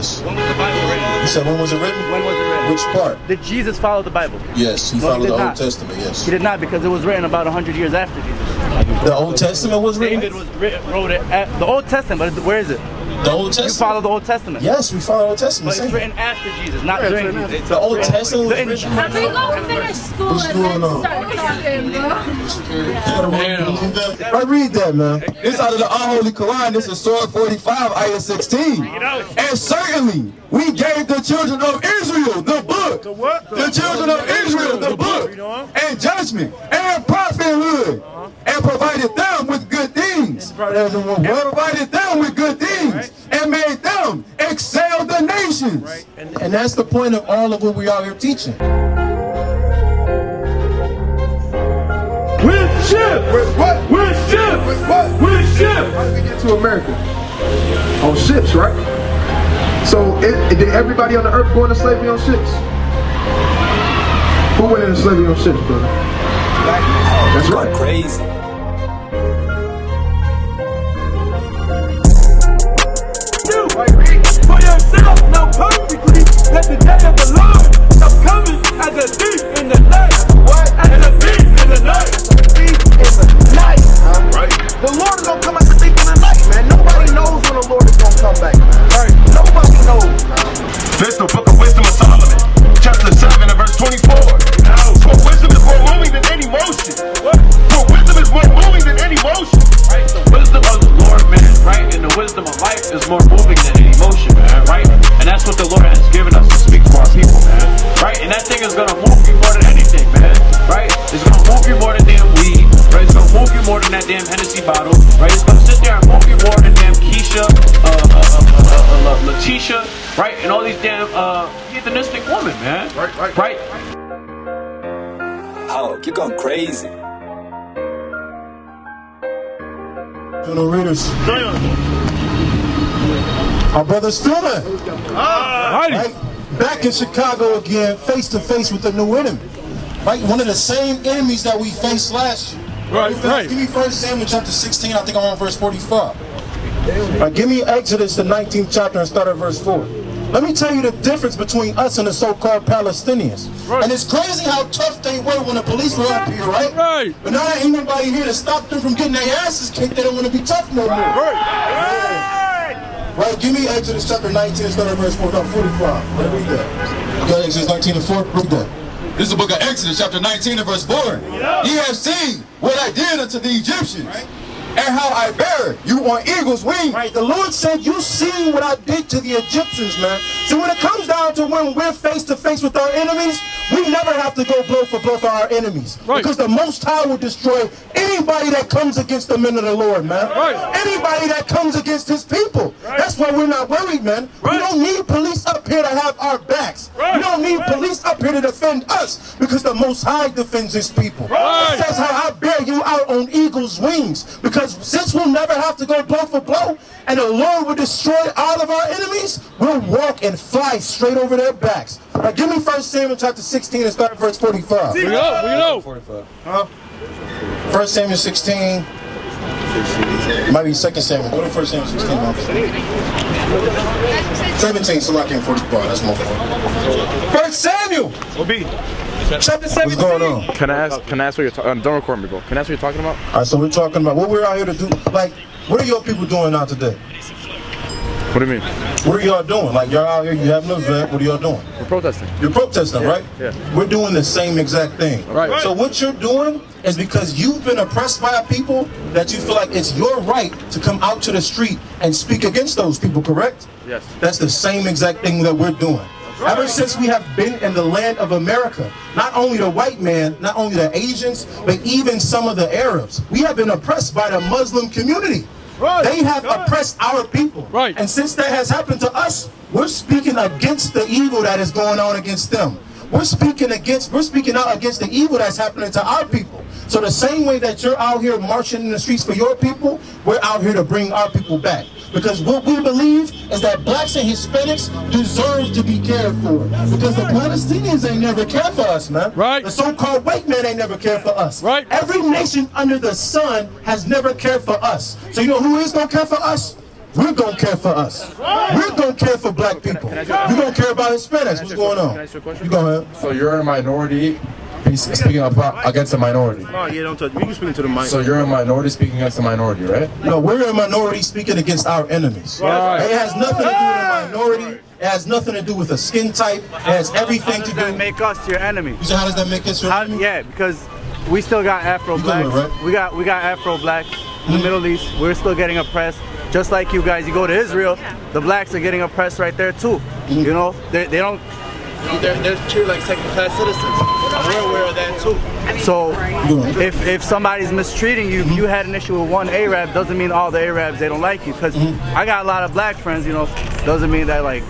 Yes. When was the Bible written? You said when was it written? When was it written? Which part? Did Jesus follow the Bible? Yes, he No, followed he the did Old not. Testament, yes. He did not, because it was written about 100 years after Jesus. The Old Testament was written? David wrote it at the Old Testament, but where is it? The Old Testament? You follow the Old Testament. Yes, we follow the Old Testament. But it's written after Jesus, not during Jesus. The Old Testament was written. Have we gonna finish school What's and going then on? start talking, bro? I read that, man. It's out of the unholy Quran. This is Surah 45, Ayah 16. And certainly, we gave the children of Israel the book. The what? The children of Israel the book. And judgment and prophethood. And provided them with good things. And provided them with good things. And made them excel the nations. And that's the point of all of what we are here teaching. With ship! With what? With ship! With what? With ship! How did we get to America? On ships, right? So, did everybody on the earth go into slavery on ships? Who went into slavery on ships, brother? That's right. Crazy. For yourself, now perfectly, let the day of the Lord stop coming as a thief in the night. What? As a thief in the night. A thief in the night. Right. The Lord is gonna come as a thief in the night, man. Nobody knows when the Lord is gonna come back. Right. Nobody knows. This the book of wisdom of Solomon, chapter 7 and verse 24. For wisdom is more moving than any motion. What? For wisdom is more moving than any motion. Right? The wisdom of the Lord, man, right? And the wisdom of life is more moving than any emotion, man, right? And that's what the Lord has given us to speak for our people, man, right? And that thing is gonna move you more than anything, man, right? It's gonna move you more than damn weed, right? It's gonna move you more than that damn Hennessy bottle, right? It's gonna sit there and move you more than damn Keisha, Letitia, right? And all these damn heathenistic women, man. Right. Oh, you're going crazy. Journal readers. Our brother's feeling. Right? Back in Chicago again, face to face with a new enemy. Right? One of the same enemies that we faced last year. Right. Give me 1 Samuel chapter 16, I think I'm on verse 45. Right, give me Exodus, the 19th chapter, and start at verse 4. Let me tell you the difference between us and the so-called Palestinians. Right. And it's crazy how tough they were when the police were up here, right? Right. But now there ain't nobody here to stop them from getting their asses kicked. They don't want to be tough no more. Right, give me Exodus chapter 19 and start at verse 4, not 45. Read that. You got Exodus 19 and 4? Read that. This is the book of Exodus chapter 19 and verse 4. Ye have seen what I did unto the Egyptians. Right. And how I bear you on eagle's wings. Right, the Lord said, you seen what I did to the Egyptians, man. So when it comes down to when we're face to face with our enemies, we never have to go blow for our enemies. Right. Because the Most High will destroy anybody that comes against the men of the Lord, man. Right. Anybody that comes against his people. Right. That's why we're not worried, man. Right. We don't need police up here to have our backs. Right. We don't need police up here to defend us, because the Most High defends his people. Right. It says how I bear you out on eagle's wings. Because since we'll never have to go blow for blow, and the Lord will destroy all of our enemies, we'll walk and fly straight over their backs. Now give me 1 Samuel chapter 16 and start at verse 45. We go. 45. Huh? 1 Samuel 16. It might be 2 Samuel. Go to 1 Samuel 16. 17, so I can't 45. That's more fun. 1 Samuel! Chapter 17. What's going on? Can I ask what you're talking about? Don't record me, bro. Can I ask what you're talking about? Alright, so we're talking about what we're out here to do. Like, what are your people doing now today? What do you mean? What are y'all doing? Like, y'all out here, you have an event, what are y'all doing? We're protesting. You're protesting, right? Yeah. We're doing the same exact thing. Right. So what you're doing is because you've been oppressed by people that you feel like it's your right to come out to the street and speak against those people, correct? Yes. That's the same exact thing that we're doing. Right. Ever since we have been in the land of America, not only the white man, not only the Asians, but even some of the Arabs, we have been oppressed by the Muslim community. Right. They have oppressed our people. Right. And since that has happened to us, we're speaking against the evil that is going on against them. We're speaking out against the evil that's happening to our people. So the same way that you're out here marching in the streets for your people, we're out here to bring our people back. Because what we believe is that blacks and Hispanics deserve to be cared for. Because the Palestinians ain't never cared for us, man. Right. The so-called white man ain't never cared for us. Right. Every nation under the sun has never cared for us. So you know who is going to care for us? we're going to care for us. We're going to care for black people. We're going to care about Hispanics. What's going on? Can I ask you a question? You go ahead. So you're a minority speaking against a minority. No, yeah, don't touch me. You can speak to the mic. So you're a minority speaking against a minority, right? No, we're a minority speaking against our enemies. Right. It has nothing to do with a minority. It has nothing to do with a skin type. It has everything to How does that do. make us your enemy? So how does that make us your enemy? Yeah, because we still got Afro blacks. right? We got Afro blacks in the Middle East. We're still getting oppressed. Just like you guys, you go to Israel, the blacks are getting oppressed right there too. You know, they don't. They're treated like second-class citizens. We're aware of that too. So if somebody's mistreating you, if you had an issue with one Arab, doesn't mean all the Arabs they don't like you. Because I got a lot of black friends, you know, doesn't mean that like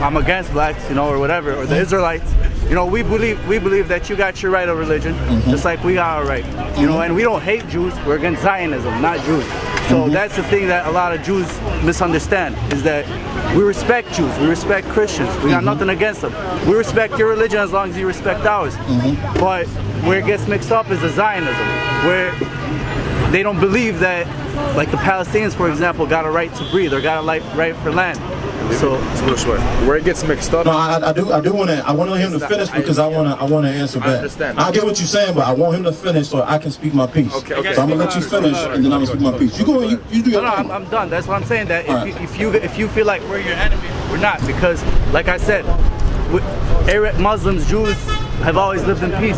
I'm against blacks, you know, or whatever, or the Israelites. You know, we believe that you got your right of religion, just like we got our right. You know, and we don't hate Jews. We're against Zionism, not Jews. So that's the thing that a lot of Jews misunderstand, is that we respect Jews, we respect Christians, we got nothing against them. We respect your religion as long as you respect ours. But where it gets mixed up is the Zionism, where they don't believe that, like the Palestinians, for example, got a right to breathe or got a right for land. So where it gets mixed up. No, I do want to. I want him to finish because I want to answer back. understand. I get what you're saying, but I want him to finish so I can speak my piece. Okay. So I'm gonna let you finish and then I'm gonna speak my piece. You go. You do your thing. I'm done. That's what I'm saying. That if you feel like we're your enemy, we're not, because like I said, Arab Muslims, Jews have always lived in peace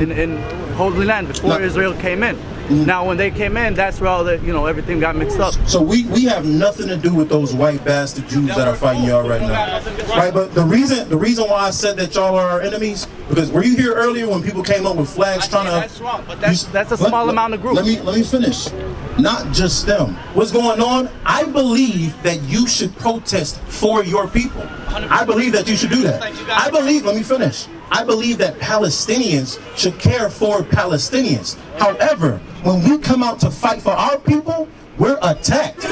in Holy Land before Israel came in. Now when they came in, that's where all the, you know, everything got mixed up. So we have nothing to do with those white bastard Jews that are fighting y'all right now, right? But the reason why I said that y'all are our enemies, because were you here earlier when people came up with flags trying to? That's wrong, but that's a small amount of groups. Let me finish. Not just them. What's going on? I believe that you should protest for your people. I believe that you should do that. I believe. Let me finish. I believe that Palestinians should care for Palestinians. However, when we come out to fight for our people, we're attacked.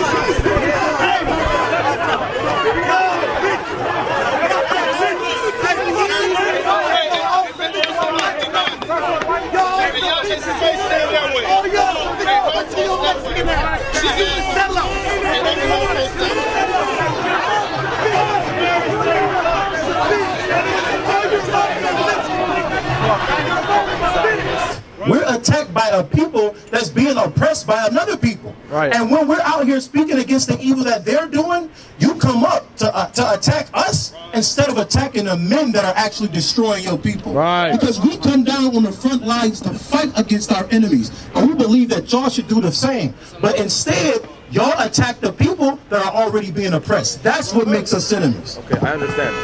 We're attacked by a people that's being oppressed by another people. Right. And when we're out here speaking against the evil that they're doing, you come up to attack us instead of attacking the men that are actually destroying your people. Right. Because we come down on the front lines to fight against our enemies. And we believe that y'all should do the same. But instead, y'all attack the people that are already being oppressed. That's what makes us enemies. Okay, I understand.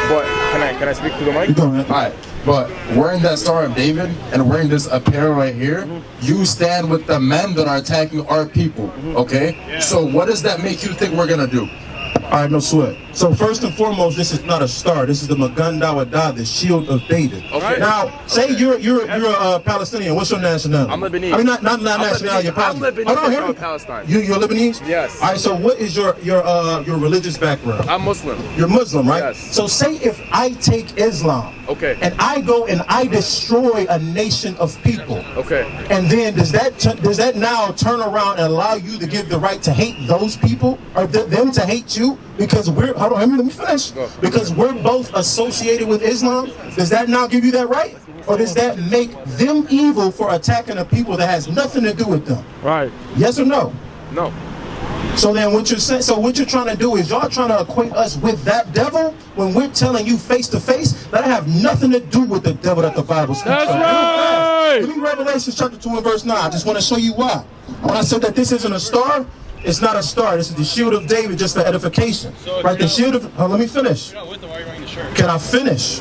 But can I speak to the mic? Go ahead. All right. But wearing that Star of David and wearing this apparel right here, you stand with the men that are attacking our people, okay? Yeah. So what does that make you think we're gonna do? All right, no sweat. So first and foremost, this is not a star. This is the Magun Dawadah, the shield of David. Okay. Now, say you're a Palestinian. What's your nationality? I'm Lebanese. I mean, not nationality. You're I'm Lebanese from Palestine. You're Lebanese? Yes. All right. So what is your religious background? I'm Muslim. You're Muslim, right? Yes. So say if I take Islam, Okay. and I go and I destroy a nation of people, Okay. and then does that now turn around and allow you to give the right to hate those people, or them to hate you? Because let me finish. Because we're both associated with Islam, does that now give you that right? Or does that make them evil for attacking a people that has nothing to do with them? Right. Yes or no? No. So then what you're saying, so what you're trying to do is y'all trying to equate us with that devil when we're telling you face to face that I have nothing to do with the devil that the Bible speaks of. That's right. Give me Revelation chapter 2 and verse 9. I just want to show you why. When I said that this isn't a star, it's not a star. This is the shield of David, just for edification. So right, the shield of... let me finish. Can I finish?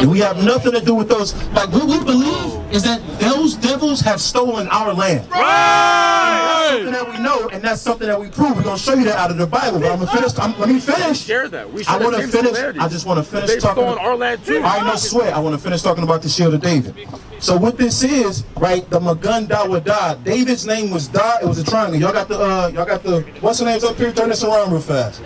We have nothing to do with those. Like, what we believe is that those devils have stolen our land. Right! That's something that we know, and that's something that we prove. We're going to show you that out of the Bible. But I'm going to finish. Let me finish. Share that. We I want to finish. I just want to finish They've talking. stolen our land too. I no sweat. I want to finish talking about the shield of David. So what this is, right? The Magun Dawadah. David's name was Da. It was a triangle. Y'all got the. What's the names up here? Turn this around real fast.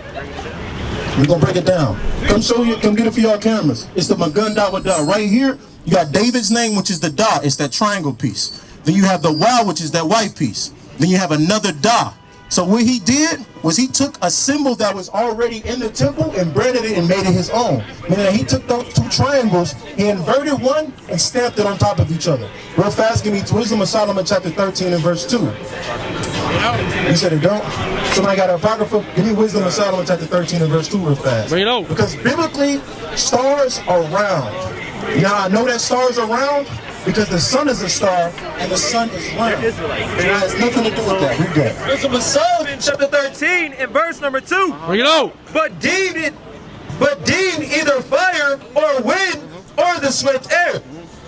We're gonna break it down. Come show you. Come get it for y'all cameras. It's the Magun Dawadah. Right here, you got David's name, which is the Da. It's that triangle piece. Then you have the Wa, which is that white piece. Then you have another Da. So what he did was he took a symbol that was already in the temple and branded it and made it his own. Meaning that he took those two triangles, he inverted one and stamped it on top of each other. Real fast, give me Wisdom of Solomon chapter 13 and verse 2. You said it don't? Somebody got an apocrypha? Give me Wisdom of Solomon chapter 13 and verse 2 real fast. Bring it out. Because biblically, stars are round. Now I know that stars are round because the sun is a star and the sun is round. It has nothing to do with that. Read that. Wisdom of Solomon chapter 13 and verse number 2. Bring it out. But deemed either fire or wind or the swift air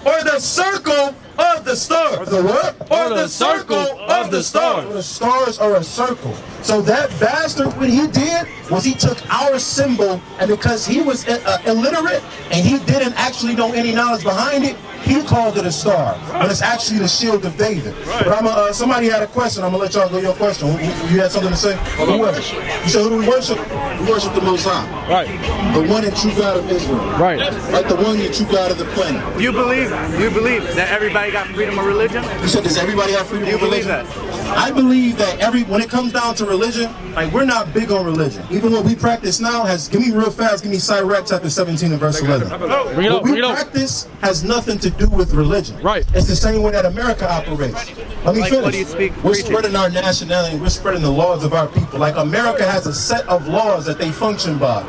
or the circle of the stars. The what? Or the circle of the stars. The stars are a circle. So that bastard, what he did was he took our symbol, and because he was illiterate and he didn't actually know any knowledge behind it, he called it a star, but it's actually the shield of David. But somebody had a question. I'm gonna let y'all go your question. You had something to say? Who was it? You said, who do we worship? We worship the Most High. Right. The one and true God of Israel. Right. Like the one and true God of the planet. Do you believe that everybody got freedom of religion? You said, does everybody have freedom of religion? Do you believe that? I believe that when it comes down to religion, like we're not big on religion. Even what we practice now give me real fast, give me Sirach chapter 17 and verse 11. What we practice has nothing to do with religion. Right. It's the same way that America operates. Let me finish. What do you speak? We're spreading our nationality, we're spreading the laws of our people. Like America has a set of laws that they function by.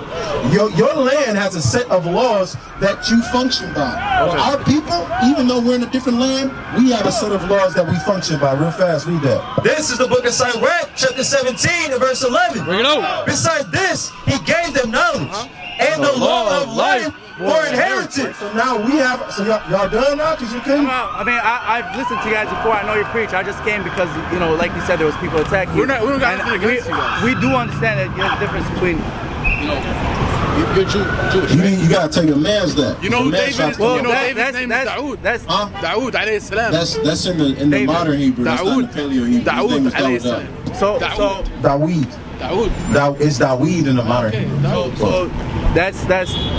Your land has a set of laws that you function by. Our people, even though we're in a different land, we have a set of laws that we function by. Real fast, read that. This is the book of Sirach, chapter 17 and verse 11. Bring it out. Besides this, he gave them knowledge and the law of life for inheritance. So now we have, so y'all done now? Because you couldn't? I mean, I've listened to you guys before. I know you preach. I just came because, you know, like you said, there was people attacking you. We don't got anything against you guys. We do understand that there's a difference between, you know, You're Jewish. You gotta tell your man's that. You know who David is? well, You know David's name is Dawood. Dawood alayhi salam. That's in the modern Hebrew. That's not in the Paleo Hebrew. Dawood alayhi salam. so Dawid. It's Dawid in the modern Hebrew. So that's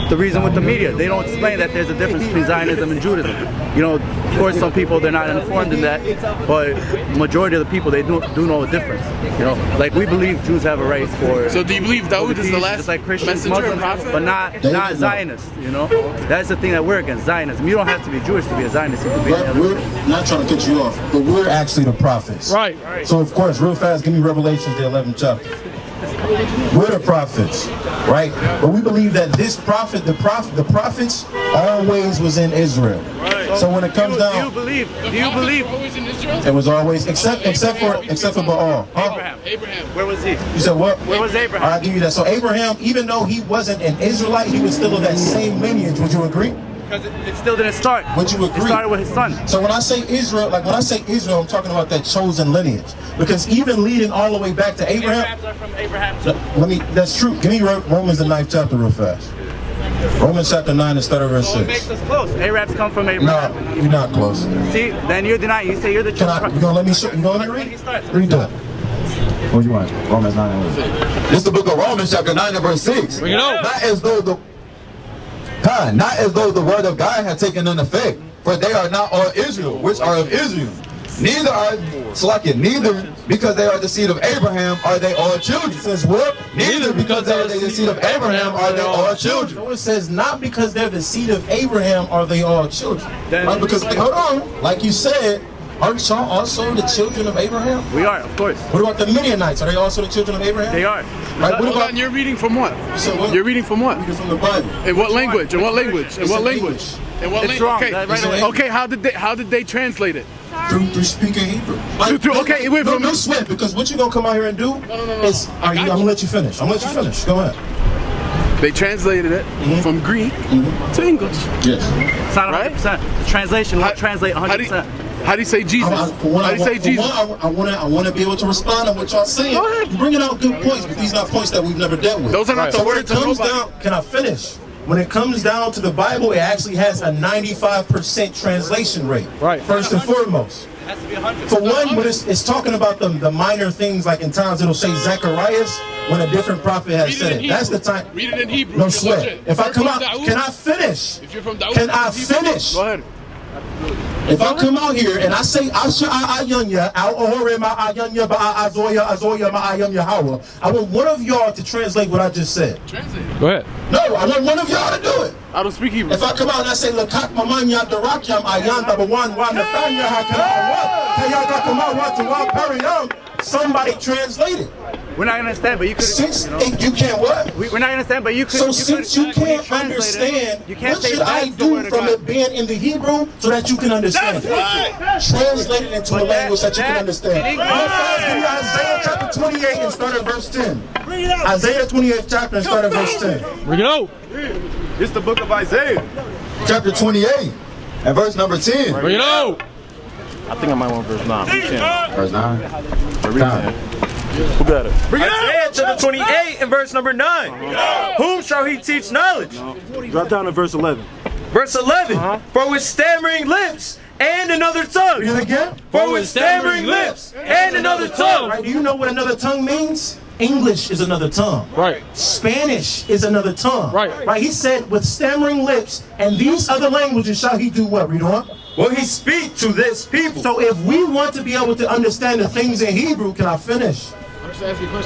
the reason with the media. They don't explain that there's a difference between Zionism and Judaism. You know, of course, some people, they're not informed in that, but majority of the people, they do know the difference. You know, like we believe Jews have a right for. So do you believe Dawood is the last just like Christians, messenger Muslims, prophet? but not Zionists? You know, that's the thing that we're against, Zionism. You don't have to be Jewish to be a Zionist. You can be But we're not trying to cut you off, but we're actually the prophets. Right. So of course, real fast, give me Revelations, the 11th chapter. We're the prophets, right? But we believe that this prophet, the prophets, always was in Israel. Right. So when it comes down, do you believe? Always in Israel? it was always except for Baal. Abraham. Where was he? You said what? Where was Abraham? I'll give you that. So Abraham, even though he wasn't an Israelite, he was still of that same lineage. Would you agree? Because it still didn't start. Would you agree? It started with his son. So when I say Israel, I'm talking about that chosen lineage. Because even leading all the way back to Abraham. Arabs are from Abraham. That's true. Give me Romans the 9th chapter real fast. Romans chapter 9 and start at verse 6. So it makes us close. Arabs come from Abraham. No, you're not close. See, then you're denying. You say you're the You gonna let me show? You gonna let me read? Read that. What do you want? Romans 9 and 6. This is the book of Romans chapter 9 and verse 6. Bring it out. Not as though the word of God had taken an effect, for they are not all Israel, which are of Israel. Neither because they are the seed of Abraham are they all children. It says what? Neither because they are the seed of Abraham are they all children. So it says not because they're the seed of Abraham are they all children. Right? Because hold on, like you said, aren't y'all also the children of Abraham? We are, of course. What about the Midianites? Are they also the children of Abraham? They are. Right? What Hold about on, you're reading from what? So what? You're reading from what? Reading from the Bible. In what language? In what language? In It's what in language? English. In what It's language? wrong. Okay. Right away. Okay. How did they translate it? Through speaking Hebrew. Okay, it went from no sweat, because what you're gonna come out here and do is I'm gonna let you finish. I'm gonna let you finish. Go ahead. They translated it from Greek to English. Yes. It's not 100%. The translation will translate 100%. How do you say Jesus? How do you say Jesus? I want to be able to respond to what y'all saying. Go ahead. You're bringing out good points, but these are not points that we've never dealt with. Those are not the words of nobody. Can I finish? When it comes down to the Bible, it actually has a 95% translation rate. Right. First and foremost. It has to be 100. For one, when it's talking about the minor things, like in times it'll say Zacharias when a different prophet has said it. That's the time. Read it in Hebrew. No sweat. If I come out, can I finish? If you're from Dawood, Can I finish? Go ahead. If I come out here and I say Asha Ayanya, Al Ohore Ma Ayanya Ba Azoya Azoya Ma Ayam Yahweh, I want one of y'all to translate what I just said. Translate. Go ahead. No, I want one of y'all to do it. I don't speak Hebrew. If I come out and I say Lakat Mamanya Darakyam Ayan Babawan Wa Nathanya Hakana Wa Tayaga Periam, somebody translate it. We're not gonna understand, but you could. Since you can't what? We're not gonna understand, but you could. So since you can't understand, what should I do from it being in the Hebrew so that you can understand? Translate it into a language that you can understand. Give me Isaiah chapter 28 and start at verse 10. Isaiah 28th chapter and start at verse 10. Bring it out. It's the book of Isaiah. Chapter 28 and verse number 10. Bring it out. I think I might want verse 9. Verse 9. Who got it? Isaiah chapter 28 and verse number 9. Whom shall he teach knowledge? Drop down to verse 11. Verse 11. For with stammering lips and another tongue. Read it again. For with stammering lips and another tongue. Right, do you know what another tongue means? English is another tongue. Right. Spanish is another tongue. Right. Right. He said, with stammering lips and these other languages shall he do what? Read on. Will he speak to this people? So if we want to be able to understand the things in Hebrew, can I finish?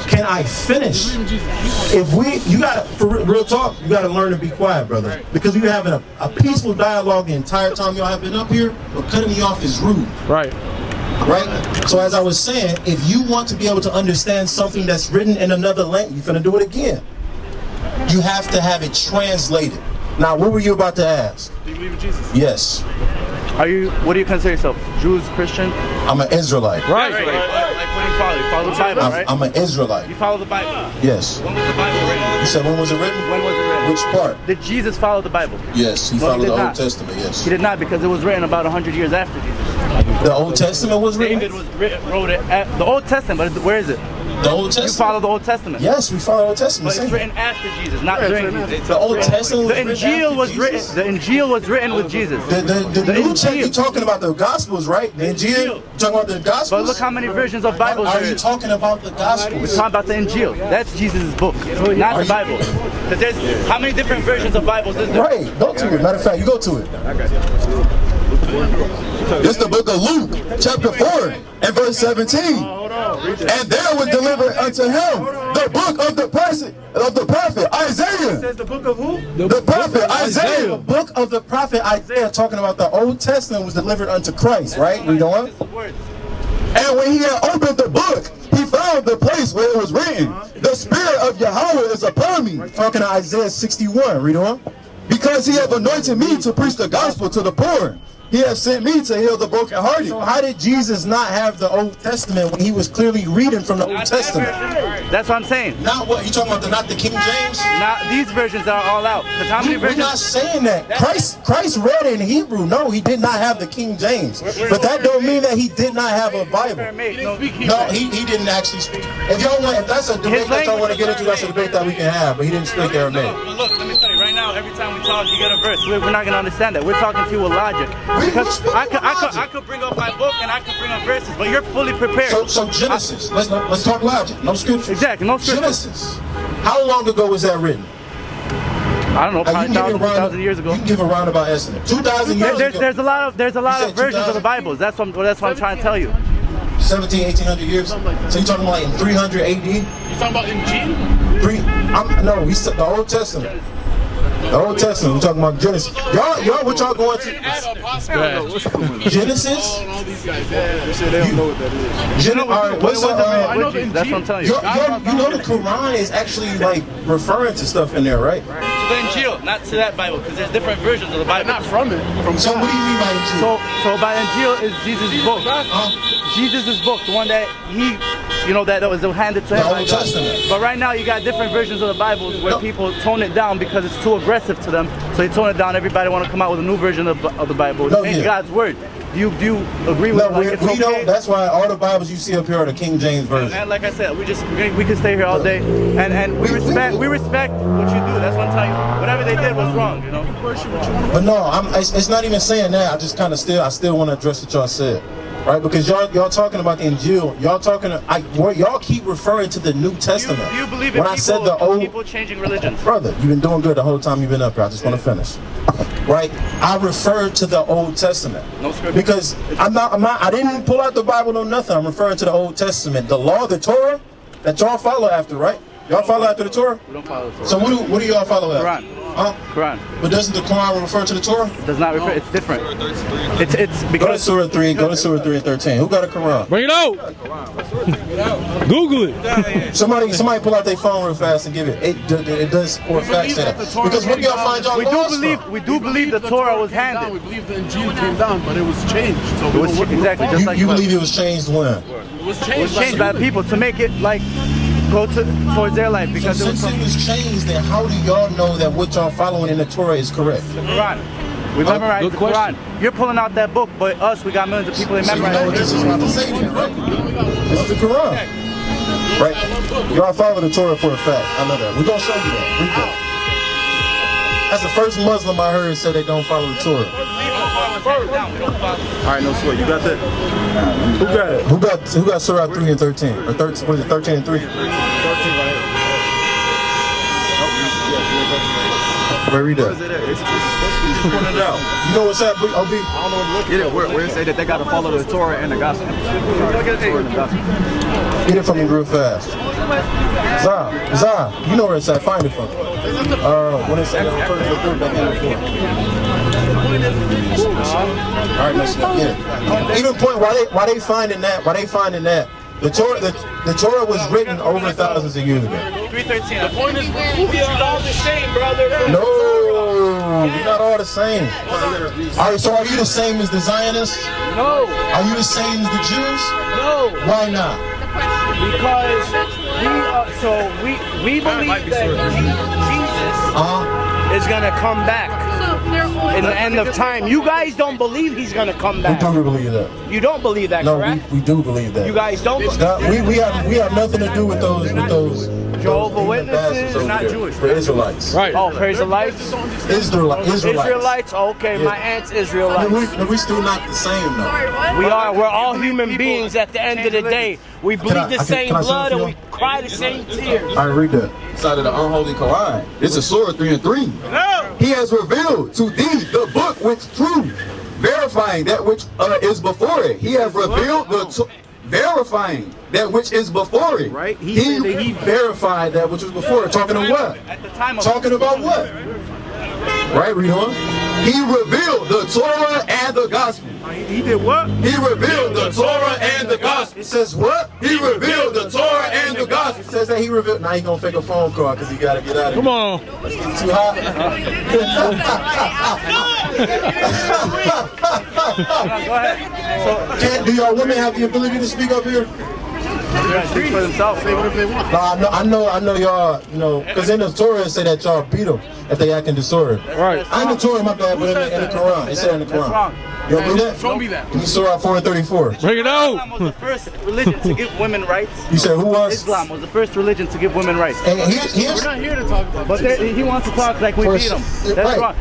Can I finish? If you gotta, for real talk, you gotta learn to be quiet, brother. Because you're having a peaceful dialogue the entire time y'all have been up here, but cutting me off is rude. Right. Right? So as I was saying, if you want to be able to understand something that's written in another language, you're gonna do it again. You have to have it translated. Now, what were you about to ask? Do you believe in Jesus? Yes. What do you consider yourself? Jews, Christian? I'm an Israelite. Right. Like what do you follow? You follow the Bible, right? I'm an Israelite. You follow the Bible? Yes. When was the Bible written? You said when was it written? When was it written? Which part? Did Jesus follow the Bible? Yes, he followed the Old Testament, yes. He did not, because it was written about 100 years after Jesus. The Old Testament was written? David wrote it at the Old Testament, but where is it? The Old Testament? You follow the Old Testament? Yes, we follow the Old Testament. But it's written after Jesus, not during Jesus. The Old Testament was the Injil was written. The Injil was written with Jesus. The New Testament, you're talking about the Gospels, right? The Injil, you're talking about the Gospels? But look how many versions of Bibles there is. Are you talking about the Gospels? We're talking about the Injil. That's Jesus' book, not the Bible. Because there's how many different versions of Bibles is there? Right, go to it. Matter of fact, you go to it. This is the book of Luke, chapter 4 and verse 17. And there was delivered unto him the book of the prophet Isaiah. It says the book of who? The prophet Isaiah. The book of the prophet Isaiah, talking about the Old Testament, was delivered unto Christ, right? Read on. And when he had opened the book, he found the place where it was written, the Spirit of Yahweh is upon me. Talking to Isaiah 61, read on. Because he hath anointed me to preach the gospel to the poor. He has sent me to heal the brokenhearted. So how did Jesus not have the Old Testament when he was clearly reading from the Old Testament? That's what I'm saying. Not what? You talking about not the King James? Not these versions are all out. Because how many versions? We're not saying that. Christ read in Hebrew. No, he did not have the King James. But that don't mean that he did not have a Bible. No, he didn't actually speak. If y'all want, if that's a debate that y'all want to get into, that's a debate that we can have. But he didn't speak Aramaic. Look, let me tell you right now. Every time we talk, you get a verse. We're not gonna understand that. We're talking to you with logic. Because I could bring up my book and I could bring up verses, but you're fully prepared. So Genesis. Let's talk logic. No scripture. Exactly. No scripture. Genesis. How long ago was that written? I don't know, probably 2,000 years ago. You can give a roundabout estimate. 2,000 years ago. There's a lot of versions of the Bibles. That's what I'm trying to tell you. 17, 1800 years. So you're talking about in 300 AD? You talking about Injil? No, we said the Old Testament. The Old Testament, we're talking about Genesis. Y'all, what y'all going to? Genesis? All these guys, they say they don't know what that is. Alright, what's I know the Injil. That's what I'm telling you. You know the Quran is actually like referring to stuff in there, right? To the Injil, not to that Bible, because there's different versions of the Bible. Not from it. So what do you mean by Injil? So by Injil is Jesus' book. Jesus' book, the one that he, that was handed to him. The Old Testament. But right now you got different versions of the Bibles where people tone it down because it's too aggressive to them. So they tone it down. Everybody want to come out with a new version of the Bible. It's God's word. Do you agree with that? We don't. That's why all the Bibles you see up here are the King James version. And like I said, we can stay here all day, and we respect what you do. That's what I'm telling you. Whatever they did was wrong, But no, it's not even saying that. I just kind of I still want to address what y'all said. Right, because y'all talking about the Injil, y'all keep referring to the New Testament. Do you believe in people changing religions? Brother, you've been doing good the whole time you've been up here. I just want to finish. right? I refer to the Old Testament. No scripture. Because I didn't pull out the Bible or nothing. I'm referring to the Old Testament. The law, the Torah, that y'all follow after, right? Y'all follow after the Torah? We don't follow the Torah. So what do y'all follow after? Quran. Huh? Quran. But doesn't the Quran refer to the Torah? It does not refer. It's different. It's Go to because Surah 3. Go to Surah 3 and 13. Who got a Quran? Bring it out. Google it. Somebody pull out their phone real fast and give it. It does support facts that. Because where do y'all find y'all laws from? we do believe the Torah was handed. We believe the Injil came down, but it was changed. So It was exactly just like You believe it was changed when? it was it changed. was changed by the people to make it like go towards their life So because it was since from it was changed, then how do y'all know that what y'all following in the Torah is correct? the Quran. We memorized the Quran. You're pulling out that book, but us, we got millions of people that So you know memorize what it. this is about to say then, right? This is the Quran. Right? Y'all follow the Torah for a fact. I know that. We're going to show you that. Read that. That's the first Muslim I heard say they don't follow the Torah. Alright, no sweat. You got that? Who got it? Who got Surah 3 and 13? Or 13, what is it, 13 and 3? 13 right here. Read that. You know what's that, OB? I don't know what Get it where it say that they got to follow the Torah and the gospel. Get it from me real fast. Zah, you know where it's at. Find it from me. When it's at Alright, let's get it. Even point why they finding that the Torah was written over thousands of years ago. 313. The point is, we are all the same, brother. No, we're not all the same. Alright, so are you the same as the Zionists? No. Are you the same as the Jews? No. Why not? Because we believe that Jesus is gonna come back in the end of time. You guys don't believe he's gonna come back. We do believe that. You don't believe that, No, correct? we do believe that. You guys don't. We have nothing to do with those Jehovah Witnesses, over not there. Jewish. We're Israelites. Right. Oh, praise the lights. Israelites. Okay, my aunt's Israelites. We're still not the same though. We're all human beings at the end of the day. We bleed the same blood and we cry the same tears. All right, read that. Inside of the unholy Quran. It's a Surah 3 and 3. He has revealed to thee the book which true, verifying that which is before it. He has revealed verifying that which is before it. Right? He verified that which was before it. Talking to what? At the time of Talking about what? Right, read on. He revealed the Torah and the gospel. He did what? He revealed the Torah and the gospel. It says what? He revealed the Torah and the gospel. It says that he revealed. Now he's gonna fake a phone call because he gotta get out of here. Come on. It's getting too hot. Go ahead. Do y'all women have the ability to speak up here? Speak for themselves. Say whatever they want. No, I know y'all, because in the Torah it say that y'all beat them if they act in disorder. Right. I in the Torah, my bad, but in the Quran. It said in the Quran. That's wrong. You don't believe that? Show me that. In Surah 4 and 34. Bring it out. Islam was the first religion to give women rights. You said who was? Islam was the first religion to give women rights. And here's We're not here to talk about But he wants to talk like we beat him. That's wrong.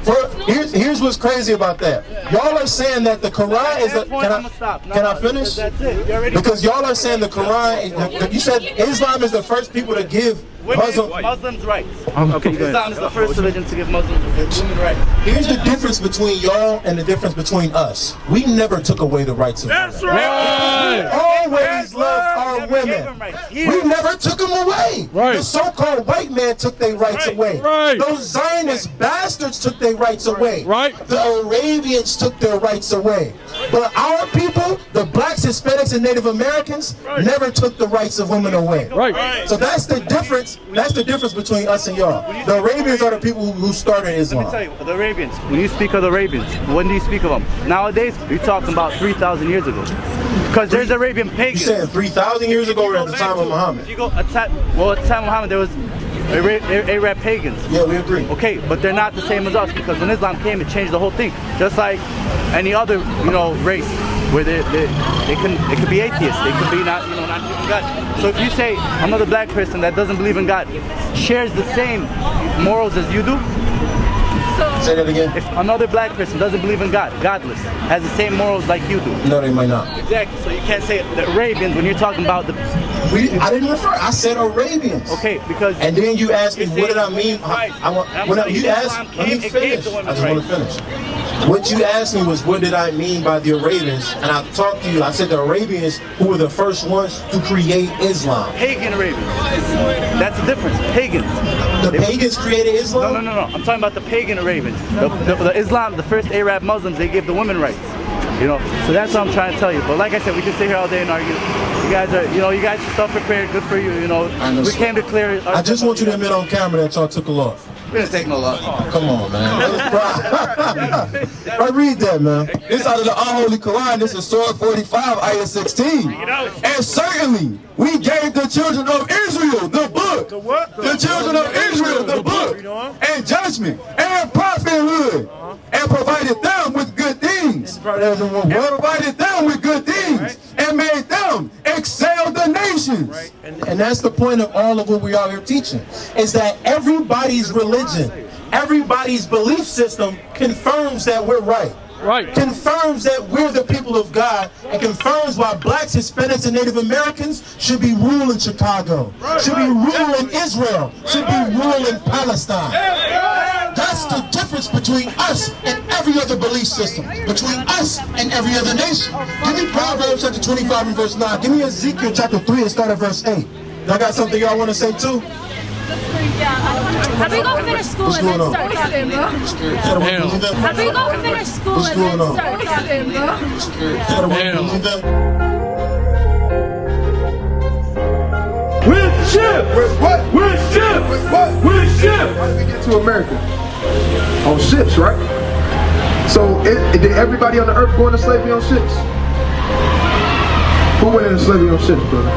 Here's what's crazy about that. Y'all are saying that the Quran is a. Can I finish? That's it. You already Because y'all are saying the Quran. You said Islam is the first people to give Muslims rights. Okay, go ahead. Islam is the first religion to give Muslims women rights. Here's the difference between y'all and the difference between us. We never took away the rights of women. That's right. We always loved our women. We never took them away. Right. The so-called white man took their rights away. Right. Those Zionist bastards took their rights away. Right. The Arabians took their rights away. But our people, the blacks, Hispanics, and Native Americans, never took the rights of women away. Right. So that's the difference. That's the difference between us and y'all. The Arabians are the people who started Islam. Let me tell you, the Arabians, when you speak of the Arabians, when do you speak of them? Nowadays, you're talking about 3,000 years ago. Because there's Arabian You pagans. saying 3,000 years ago or at the time of Muhammad? If you go at the time of Muhammad, there was Arab pagans. Yeah, we agree. Okay, but they're not the same as us because when Islam came, it changed the whole thing. Just like any other, race, where it could be atheists, they could be not believing in God. So if you say another black person that doesn't believe in God shares the same morals as you do. Say that again. If another black person doesn't believe in God, godless, has the same morals like you do. No, they might not. Exactly. So you can't say the Arabians when you're talking about the I didn't refer. I said Arabians. Okay, because. And then you asked me, what did I mean? You asked, let me finish. I just want to finish. What you asked me was, what did I mean by the Arabians? And I talked to you, I said the Arabians who were the first ones to create Islam. Pagan Arabians. That's the difference. Pagans. The pagans created Islam? No. I'm talking about the pagan Arabians. The Islam, the first Arab Muslims, they gave the women rights. You know, so that's what I'm trying to tell you. But like I said, we can sit here all day and argue. You guys are, you guys are self-prepared. Good for you. You know, we came to clear. I just want you to admit on camera that y'all took a loss. We didn't take no loss. Come on, man. I read that, man. This out of the unholy Quran. This is Surah 45, ayah 16. And certainly, we gave the children of Israel the book. The children of Israel the book. And judgment and prophethood. And provided them with good things. And provided them with good things. And made them excel the nations. And that's the point of all of what we are here teaching. Is that everybody's religion, everybody's belief system confirms that we're right. Confirms that we're the people of God, and confirms why blacks, Hispanics, and Native Americans should be ruling Chicago, should be ruling Israel, should be ruling Palestine. That's the difference between us and every other belief system, between us and every other nation. Give me Proverbs chapter 25 and verse 9. Give me Ezekiel chapter 3 and start at verse 8. Y'all got something y'all want to say too? Have we go finish school and then start talking, bro? Have we go finish school and then start talking, bro? Which ship? Which ship? Which ship? How did we get to America? On ships, right? So did everybody on the earth go into slavery on ships? Who went into slavery on ships, brother?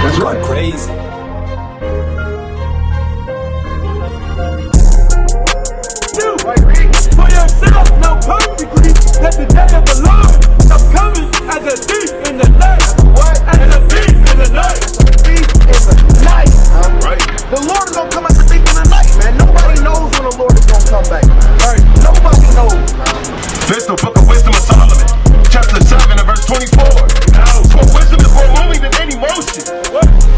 That's right. Crazy. For yourself, know perfectly that the day of the Lord is coming as a thief in the night. As a thief in the night. Thief in the night. Right. The Lord is gonna come as a thief in the night, man. Nobody knows when the Lord is gonna come back. Right. Nobody knows. This the book of wisdom of Solomon, chapter 7 and verse 24. For wisdom is more moving than any motion.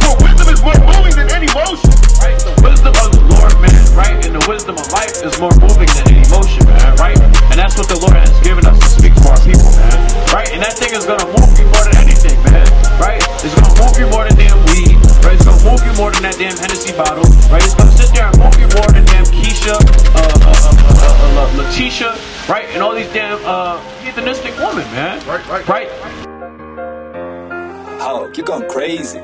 For wisdom is more moving than any motion. Right? The wisdom of the Lord, man, right? And the wisdom of life is more moving than any motion, man, right? And that's what the Lord has given us to speak to our people, man. Right? And that thing is gonna move you more than anything, man. Right? It's gonna move you more than damn weed. Right? It's gonna move you more than that damn Hennessy bottle. Right? It's gonna sit there and move you more than damn Keisha, Letitia, right? And all these damn heathenistic women, man. Right? Oh, you're going crazy.